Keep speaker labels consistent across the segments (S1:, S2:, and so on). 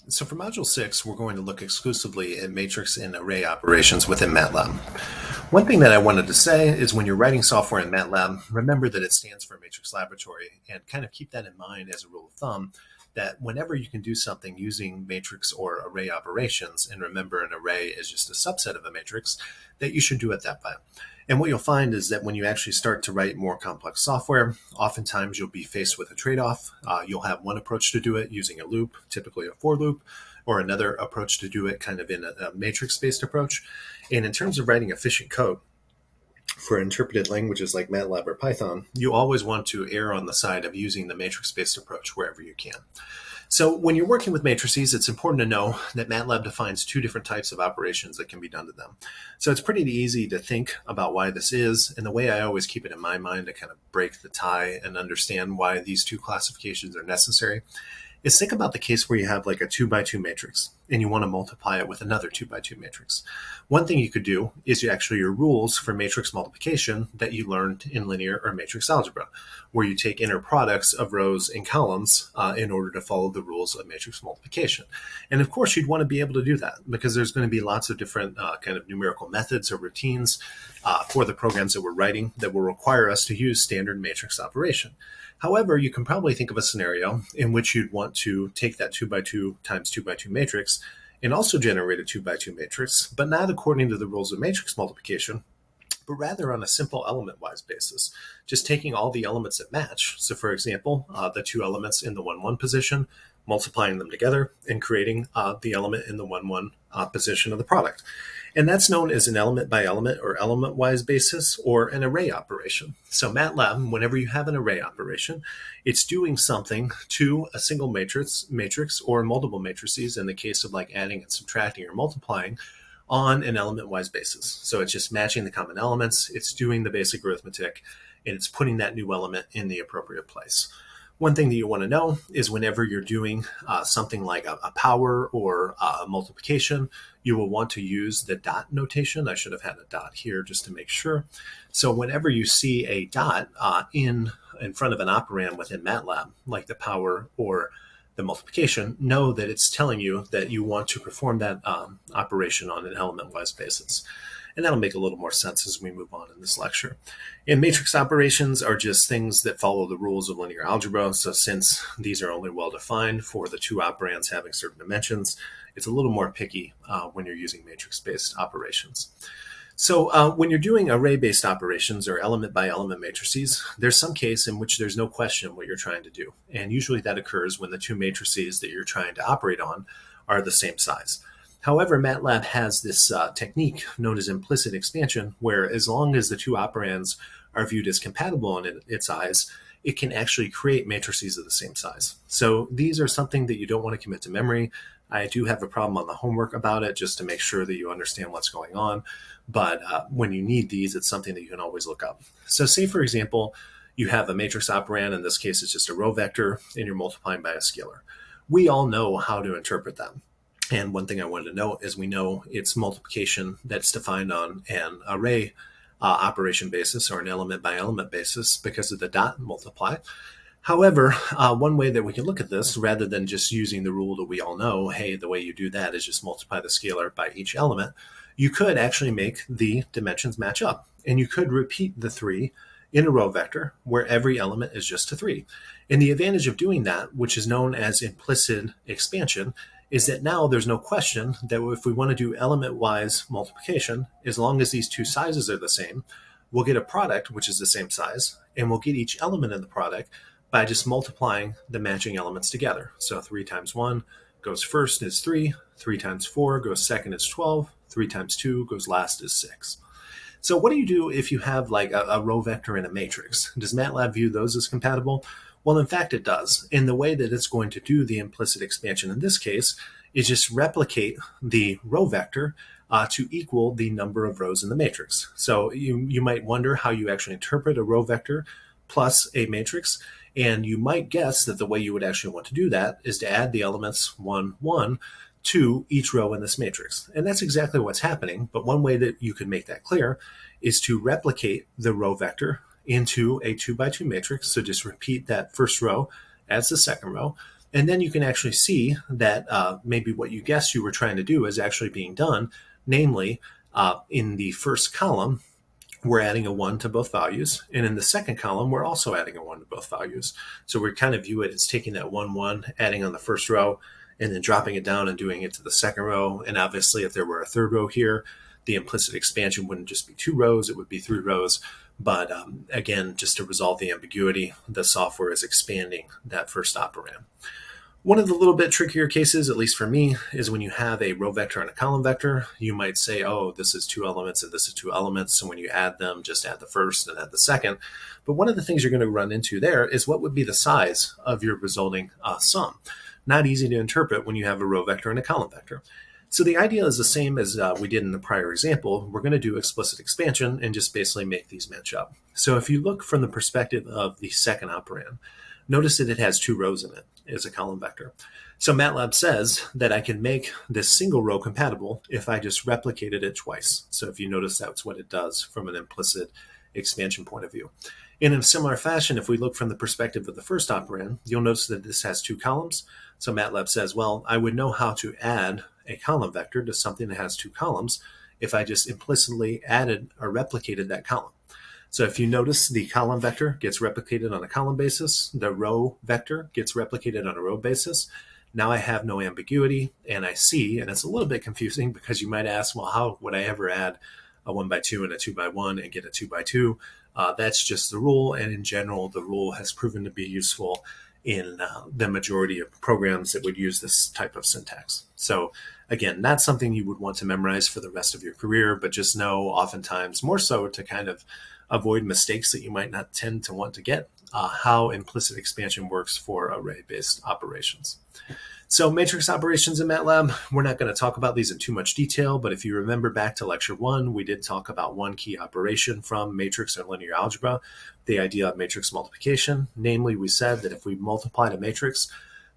S1: So for Module 6, we're going to look exclusively at matrix and array operations within MATLAB. One thing that I wanted to say is when you're writing software in MATLAB, remember that it stands for Matrix Laboratory, and kind of keep that in mind as a rule of thumb, that whenever you can do something using matrix or array operations, and remember an array is just a subset of a matrix, that you should do it that way. And what you'll find is that when you actually start to write more complex software, oftentimes you'll be faced with a trade-off. You'll have one approach to do it using a loop, typically a for loop, or another approach to do it kind of in a matrix-based approach. And in terms of writing efficient code, for interpreted languages like MATLAB or Python, you always want to err on the side of using the matrix-based approach wherever you can. So when you're working with matrices, it's important to know that MATLAB defines two different types of operations that can be done to them. So it's pretty easy to think about why this is, and the way I always keep it in my mind to kind of break the tie and understand why these two classifications are necessary is think about the case where you have like a 2 by 2 matrix and you want to multiply it with another 2 by 2 matrix. One thing you could do is your rules for matrix multiplication that you learned in linear or matrix algebra, where you take inner products of rows and columns in order to follow the rules of matrix multiplication. And of course, you'd want to be able to do that because there's going to be lots of different kind of numerical methods or routines for the programs that we're writing that will require us to use standard matrix operation. However, you can probably think of a scenario in which you'd want to take that 2 by 2 times 2 by 2 matrix and also generate a 2 by 2 matrix, but not according to the rules of matrix multiplication, but rather on a simple element-wise basis, just taking all the elements that match. So for example, the two elements in the 1, 1 position, multiplying them together and creating the element in the 1, 1 position of the product. And that's known as an element by element or element-wise basis or an array operation. So MATLAB, whenever you have an array operation, it's doing something to a single matrix or multiple matrices in the case of like adding and subtracting or multiplying on an element-wise basis. So it's just matching the common elements, it's doing the basic arithmetic, and it's putting that new element in the appropriate place. One thing that you want to know is whenever you're doing something like a power or a multiplication, you will want to use the dot notation. I should have had a dot here just to make sure. So whenever you see a dot in front of an operand within MATLAB, like the power or the multiplication, know that it's telling you that you want to perform that operation on an element-wise basis. And that'll make a little more sense as we move on in this lecture. And matrix operations are just things that follow the rules of linear algebra. So since these are only well-defined for the two operands having certain dimensions, it's a little more picky when you're using matrix-based operations. So when you're doing array-based operations or element-by-element matrices, there's some case in which there's no question what you're trying to do. And usually that occurs when the two matrices that you're trying to operate on are the same size. However, MATLAB has this technique known as implicit expansion, where as long as the two operands are viewed as compatible in its eyes, it can actually create matrices of the same size. So these are something that you don't want to commit to memory. I do have a problem on the homework about it just to make sure that you understand what's going on. But when you need these, it's something that you can always look up. So say, for example, you have a matrix operand. In this case, it's just a row vector, and you're multiplying by a scalar. We all know how to interpret them. And one thing I wanted to note is we know it's multiplication that's defined on an array operation basis or an element by element basis because of the dot multiply. However, one way that we can look at this, rather than just using the rule that we all know, hey, the way you do that is just multiply the scalar by each element, you could actually make the dimensions match up. And you could repeat the 3 in a row vector where every element is just a 3. And the advantage of doing that, which is known as implicit expansion, is that now there's no question that if we want to do element-wise multiplication, as long as these two sizes are the same, we'll get a product which is the same size, and we'll get each element in the product by just multiplying the matching elements together. So 3 times 1 goes first is 3, 3 times 4 goes second is 12, 3 times 2 goes last is 6. So what do you do if you have like a row vector in a matrix? Does MATLAB view those as compatible? Well, in fact, it does. And the way that it's going to do the implicit expansion in this case is just replicate the row vector to equal the number of rows in the matrix. So you might wonder how you actually interpret a row vector plus a matrix. And you might guess that the way you would actually want to do that is to add the elements 1, 1 to each row in this matrix. And that's exactly what's happening. But one way that you can make that clear is to replicate the row vector into a 2 by 2 matrix. So just repeat that first row as the second row, And then you can actually see that maybe what you guessed you were trying to do is actually being done, namely in the first column, we're adding a 1 to both values. And in the second column, we're also adding a 1 to both values. So we kind of view it as taking that 1, 1, adding on the first row, and then dropping it down and doing it to the second row. And obviously, if there were a third row here, the implicit expansion wouldn't just be 2 rows, it would be 3 rows. But again, just to resolve the ambiguity, the software is expanding that first operand. One of the little bit trickier cases, at least for me, is when you have a row vector and a column vector. You might say, oh, this is 2 elements and this is 2 elements. So when you add them, just add the first and add the second. But one of the things you're going to run into there is what would be the size of your resulting sum. Not easy to interpret when you have a row vector and a column vector. So the idea is the same as we did in the prior example. We're going to do explicit expansion and just basically make these match up. So if you look from the perspective of the second operand, notice that it has 2 rows in it as a column vector. So MATLAB says that I can make this single row compatible if I just replicated it twice. So if you notice, that's what it does from an implicit expansion point of view. In a similar fashion, if we look from the perspective of the first operand, you'll notice that this has 2 columns. So MATLAB says, well, I would know how to add a column vector to something that has 2 columns if I just implicitly added or replicated that column. So if you notice, the column vector gets replicated on a column basis, the row vector gets replicated on a row basis. Now I have no ambiguity, and I see, and it's a little bit confusing because you might ask, well, how would I ever add a 1 by 2 and a 2 by 1 and get a 2 by 2? That's just the rule, and in general, the rule has proven to be useful in the majority of programs that would use this type of syntax. So again, not something you would want to memorize for the rest of your career, but just know oftentimes more so to kind of avoid mistakes that you might not tend to want to get, how implicit expansion works for array-based operations. So matrix operations in MATLAB, we're not going to talk about these in too much detail, but if you remember back to lecture 1, we did talk about one key operation from matrix or linear algebra, the idea of matrix multiplication. Namely, we said that if we multiplied a matrix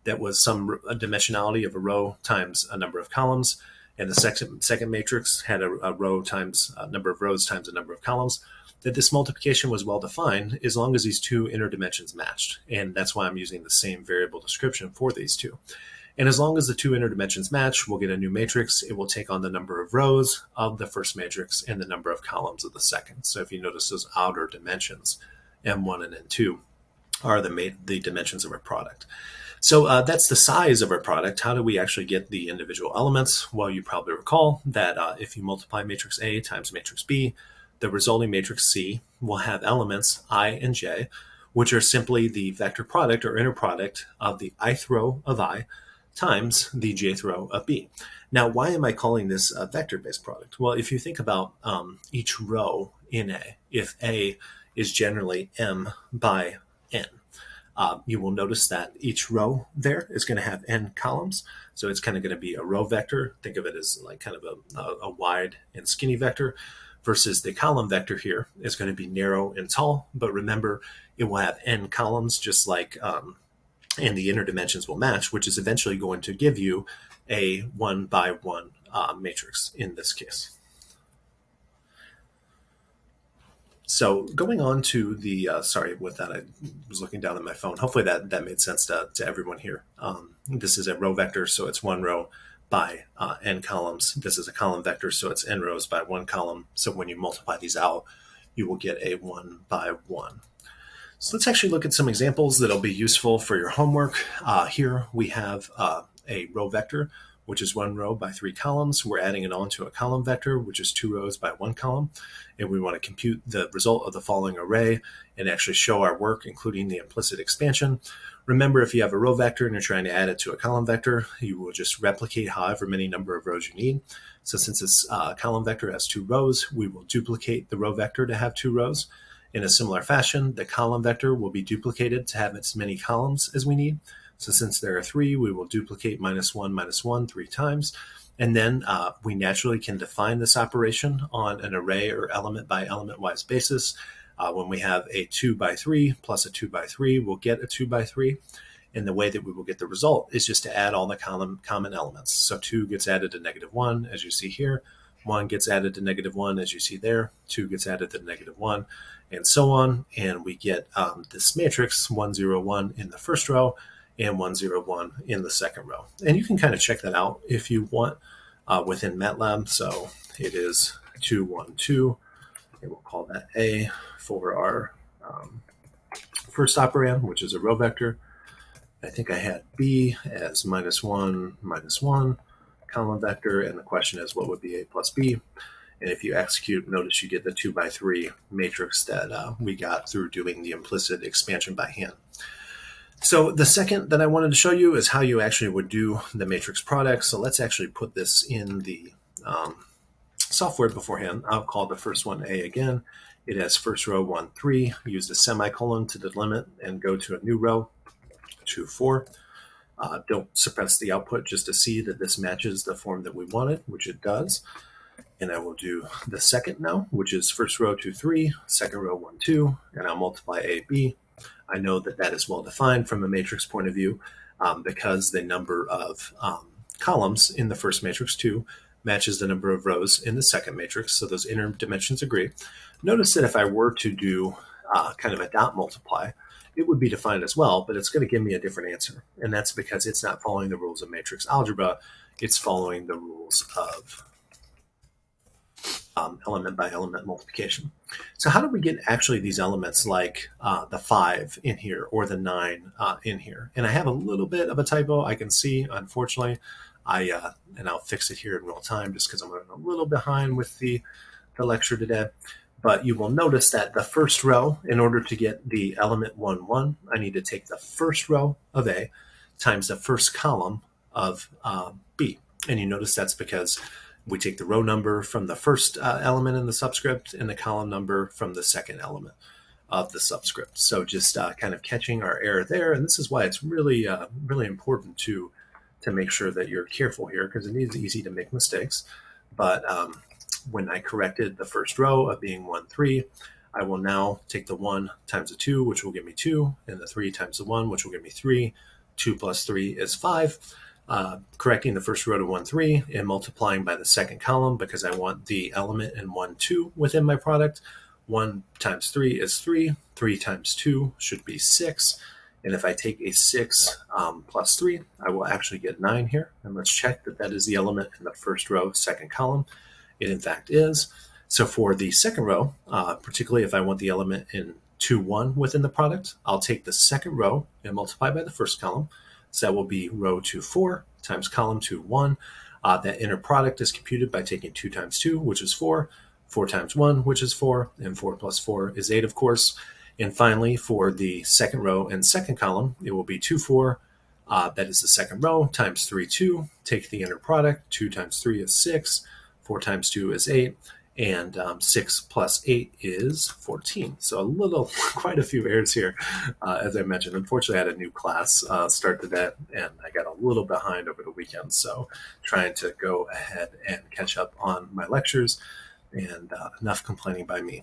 S1: that was some dimensionality of a row times a number of columns, and the second matrix had a row times a number of rows times a number of columns, that this multiplication was well defined as long as these 2 inner dimensions matched. And that's why I'm using the same variable description for these 2. And as long as the 2 inner dimensions match, we'll get a new matrix. It will take on the number of rows of the first matrix and the number of columns of the second. So if you notice, those outer dimensions, M1 and N2, are the dimensions of our product. So that's the size of our product. How do we actually get the individual elements? Well, you probably recall that if you multiply matrix A times matrix B, the resulting matrix C will have elements I and J, which are simply the vector product or inner product of the ith row of I times the jth row of B. Now, why am I calling this a vector-based product? Well, if you think about each row in A, if A is generally M by N, you will notice that each row there is going to have N columns. So it's kind of going to be a row vector. Think of it as like kind of a wide and skinny vector, versus the column vector here is going to be narrow and tall. But remember, it will have N columns, just like, and the inner dimensions will match, which is eventually going to give you a 1 by 1 matrix in this case. So going on to the, sorry, with that, I was looking down at my phone. Hopefully that made sense to everyone here. This is a row vector, so it's 1 row by N columns. This is a column vector, so it's N rows by 1 column. So when you multiply these out, you will get a 1 by 1. So let's actually look at some examples that'll be useful for your homework. Here we have a row vector, which is 1 row by 3 columns. We're adding it on to a column vector, which is 2 rows by 1 column. And we want to compute the result of the following array and actually show our work, including the implicit expansion. Remember, if you have a row vector and you're trying to add it to a column vector, you will just replicate however many number of rows you need. So since this column vector has 2 rows, we will duplicate the row vector to have 2 rows. In a similar fashion, the column vector will be duplicated to have as many columns as we need. So since there are 3, we will duplicate -1, 3 times. And then we naturally can define this operation on an array or element by element wise basis. When we have a 2 by 3 plus a 2 by 3, we'll get a 2 by 3. And the way that we will get the result is just to add all the common elements. So 2 gets added to -1, as you see here. 1 gets added to -1, as you see there. 2 gets added to -1, and so on. And we get this matrix 1, 0, 1 in the first row, and 101 in the second row. And you can kind of check that out if you want within MATLAB. So it is 212. And we'll call that A for our first operand, which is a row vector. I think I had B as -1, -1 column vector. And the question is, what would be A plus B? And if you execute, notice you get the 2x3 matrix that we got through doing the implicit expansion by hand. So the second that I wanted to show you is how you actually would do the matrix product. So let's actually put this in the software beforehand. I'll call the first one A again. It has first row 1, 3. Use the semicolon to delimit and go to a new row, 2, 4. Don't suppress the output just to see that this matches the form that we wanted, which it does. And I will do the second now, which is first row 2, 3, second row 1, 2, and I'll multiply A, B. I know that that is well defined from a matrix point of view because the number of columns in the first matrix 2 matches the number of rows in the second matrix, so those inner dimensions agree. Notice that if I were to do kind of a dot multiply, it would be defined as well, but it's going to give me a different answer, and that's because it's not following the rules of matrix algebra, it's following the rules of element by element multiplication. So how do we get actually these elements like the 5 in here or the 9 in here? And I have a little bit of a typo I can see, unfortunately. And I'll fix it here in real time just because I'm running a little behind with the lecture today. But you will notice that the first row, in order to get the element 1, 1, I need to take the first row of A times the first column of B. And you notice that's because we take the row number from the first element in the subscript and the column number from the second element of the subscript. So just kind of catching our error there. And this is why it's really, really important to make sure that you're careful here, because it is easy to make mistakes. But when I corrected the first row of being 1, 3, I will now take the 1 times the 2, which will give me 2, and the 3 times the 1, which will give me 3. 2 plus 3 is 5. Correcting the first row to 1, 3 and multiplying by the second column because I want the element in 1, 2 within my product. 1 times 3 is 3. 3 times 2 should be 6. And if I take a 6 plus 3, I will actually get 9 here. And let's check that that is the element in the first row, second column. It in fact is. So for the second row, particularly if I want the element in 2, 1 within the product, I'll take the second row and multiply by the first column. So that will be row 2, 4 times column 2, 1. That inner product is computed by taking 2 times 2, which is 4, 4 times 1, which is 4, and 4 plus 4 is 8, of course. And finally, for the second row and second column, it will be 2, 4. That is the second row times 3, 2. Take the inner product. 2 times 3 is 6. 4 times 2 is 8. And 6 plus 8 is 14. So quite a few errors here, as I mentioned. Unfortunately, I had a new class start today, and I got a little behind over the weekend. So trying to go ahead and catch up on my lectures, and enough complaining by me.